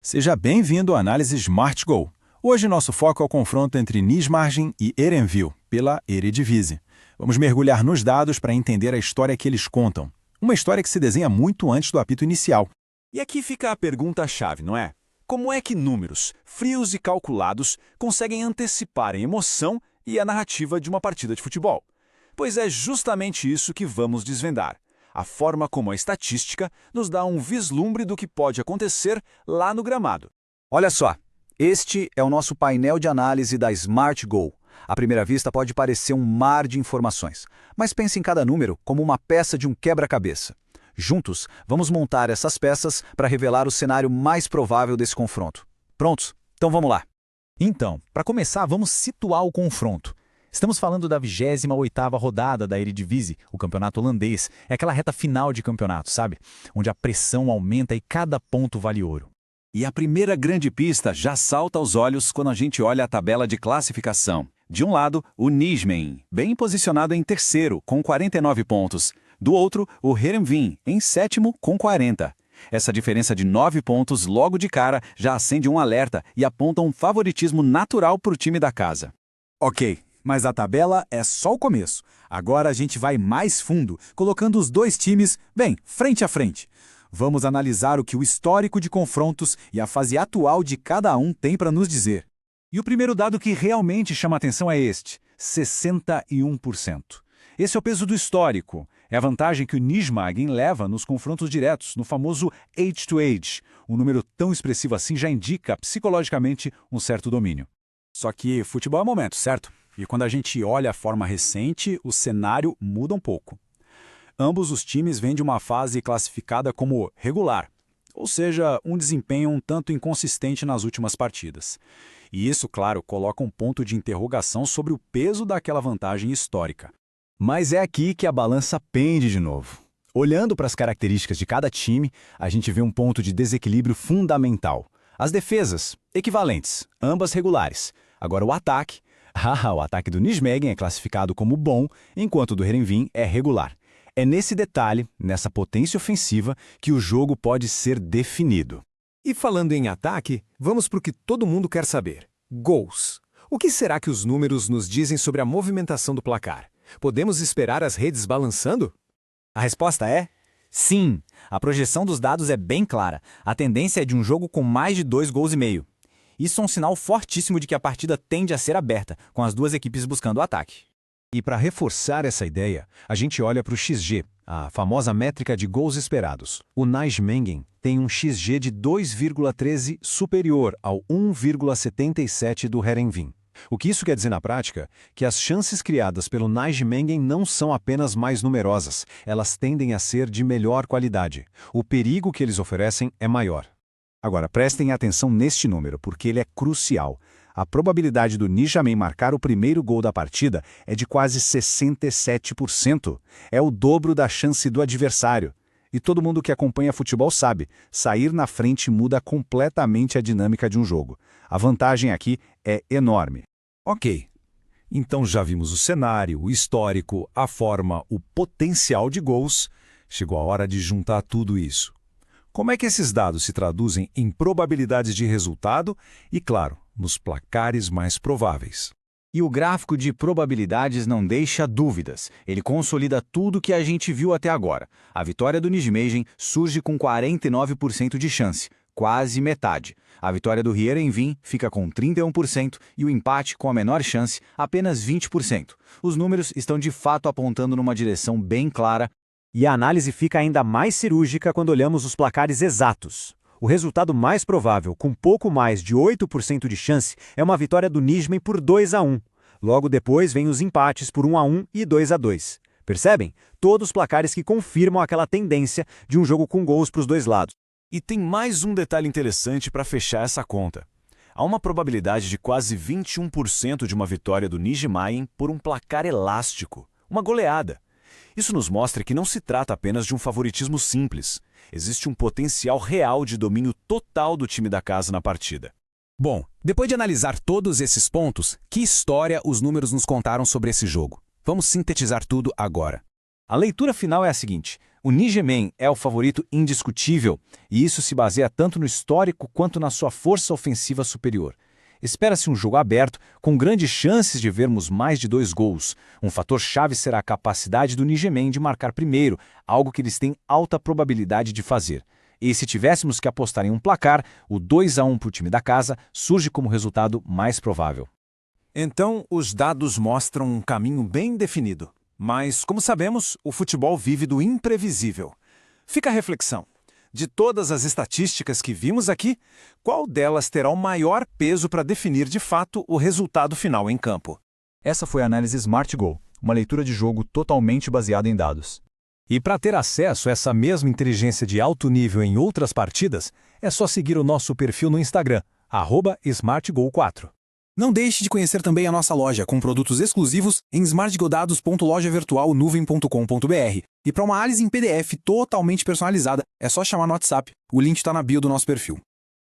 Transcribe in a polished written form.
Seja bem-vindo à análise Smart Goal. Hoje nosso foco é o confronto entre Nijmegen e Heerenveen, pela Eredivisie. Vamos mergulhar nos dados para entender a história que eles contam. Uma história que se desenha muito antes do apito inicial. E aqui fica a pergunta-chave, não é? Como é que números, frios e calculados, conseguem antecipar a emoção e a narrativa de uma partida de futebol? Pois é justamente isso que vamos desvendar. A forma como a estatística nos dá um vislumbre do que pode acontecer lá no gramado. Olha só, este é o nosso painel de análise da Smart Goal. À primeira vista pode parecer um mar de informações, mas pense em cada número como uma peça de um quebra-cabeça. Juntos, vamos montar essas peças para revelar o cenário mais provável desse confronto. Prontos? Então vamos lá. Então, para começar, vamos situar o confronto. Estamos falando da 28ª rodada da Eredivisie, o campeonato holandês. É aquela reta final de campeonato, sabe? Onde a pressão aumenta e cada ponto vale ouro. E a primeira grande pista já salta aos olhos quando a gente olha a tabela de classificação. De um lado, o Nijmegen, bem posicionado em terceiro, com 49 pontos. Do outro, o Heerenveen, em sétimo, com 40. Essa diferença de 9 pontos logo de cara já acende um alerta e aponta um favoritismo natural para o time da casa. Ok, mas a tabela é só o começo. Agora a gente vai mais fundo, colocando os dois times, bem, frente a frente. Vamos analisar o que o histórico de confrontos e a fase atual de cada um tem para nos dizer. E o primeiro dado que realmente chama a atenção é este, 61%. Esse é o peso do histórico. É a vantagem que o Nijmegen leva nos confrontos diretos, no famoso age-to-age. Um número tão expressivo assim já indica, psicologicamente, um certo domínio. Só que futebol é momento, certo? E quando a gente olha a forma recente, o cenário muda um pouco. Ambos os times vêm de uma fase classificada como regular, ou seja, um desempenho um tanto inconsistente nas últimas partidas. E isso, claro, coloca um ponto de interrogação sobre o peso daquela vantagem histórica. Mas é aqui que a balança pende de novo. Olhando para as características de cada time, a gente vê um ponto de desequilíbrio fundamental. As defesas, equivalentes, ambas regulares. Agora o ataque. O ataque do Nijmegen é classificado como bom, enquanto o do Heerenveen é regular. É nesse detalhe, nessa potência ofensiva, que o jogo pode ser definido. E falando em ataque, vamos para o que todo mundo quer saber. Gols. O que será que os números nos dizem sobre a movimentação do placar? Podemos esperar as redes balançando? A resposta é sim. A projeção dos dados é bem clara. A tendência é de um jogo com mais de 2,5 gols. Isso é um sinal fortíssimo de que a partida tende a ser aberta, com as duas equipes buscando o ataque. E para reforçar essa ideia, a gente olha para o XG, a famosa métrica de gols esperados. O Nijmegen tem um XG de 2,13 superior ao 1,77 do Heerenveen. O que isso quer dizer na prática? Que as chances criadas pelo Nijmegen não são apenas mais numerosas, elas tendem a ser de melhor qualidade. O perigo que eles oferecem é maior. Agora, prestem atenção neste número, porque ele é crucial. A probabilidade do Nijmegen marcar o primeiro gol da partida é de quase 67%. É o dobro da chance do adversário. E todo mundo que acompanha futebol sabe, sair na frente muda completamente a dinâmica de um jogo. A vantagem aqui é enorme. Ok, então já vimos o cenário, o histórico, a forma, o potencial de gols. Chegou a hora de juntar tudo isso. Como é que esses dados se traduzem em probabilidades de resultado e, claro, nos placares mais prováveis? E o gráfico de probabilidades não deixa dúvidas. Ele consolida tudo que a gente viu até agora. A vitória do Nijmegen surge com 49% de chance, quase metade. A vitória do Heerenveen fica com 31% e o empate com a menor chance, apenas 20%. Os números estão de fato apontando numa direção bem clara. E a análise fica ainda mais cirúrgica quando olhamos os placares exatos. O resultado mais provável, com pouco mais de 8% de chance, é uma vitória do Nijmegen por 2-1. Logo depois vêm os empates por 1-1 e 2-2. Percebem? Todos placares que confirmam aquela tendência de um jogo com gols para os dois lados. E tem mais um detalhe interessante para fechar essa conta. Há uma probabilidade de quase 21% de uma vitória do Nijmegen por um placar elástico, uma goleada. Isso nos mostra que não se trata apenas de um favoritismo simples. Existe um potencial real de domínio total do time da casa na partida. Bom, depois de analisar todos esses pontos, que história os números nos contaram sobre esse jogo? Vamos sintetizar tudo agora. A leitura final é a seguinte. O Nijmegen é o favorito indiscutível, e isso se baseia tanto no histórico quanto na sua força ofensiva superior. Espera-se um jogo aberto, com grandes chances de vermos mais de 2 gols. Um fator-chave será a capacidade do Nijmegen de marcar primeiro, algo que eles têm alta probabilidade de fazer. E se tivéssemos que apostar em um placar, o 2-1 para o time da casa surge como resultado mais provável. Então, os dados mostram um caminho bem definido. Mas, como sabemos, o futebol vive do imprevisível. Fica a reflexão. De todas as estatísticas que vimos aqui, qual delas terá o maior peso para definir de fato o resultado final em campo? Essa foi a análise Smart Goal, uma leitura de jogo totalmente baseada em dados. E para ter acesso a essa mesma inteligência de alto nível em outras partidas, é só seguir o nosso perfil no Instagram, @SmartGoal4. Não deixe de conhecer também a nossa loja, com produtos exclusivos em smartgodados.lojavirtualnuvem.com.br. E para uma análise em PDF totalmente personalizada, é só chamar no WhatsApp. O link está na bio do nosso perfil.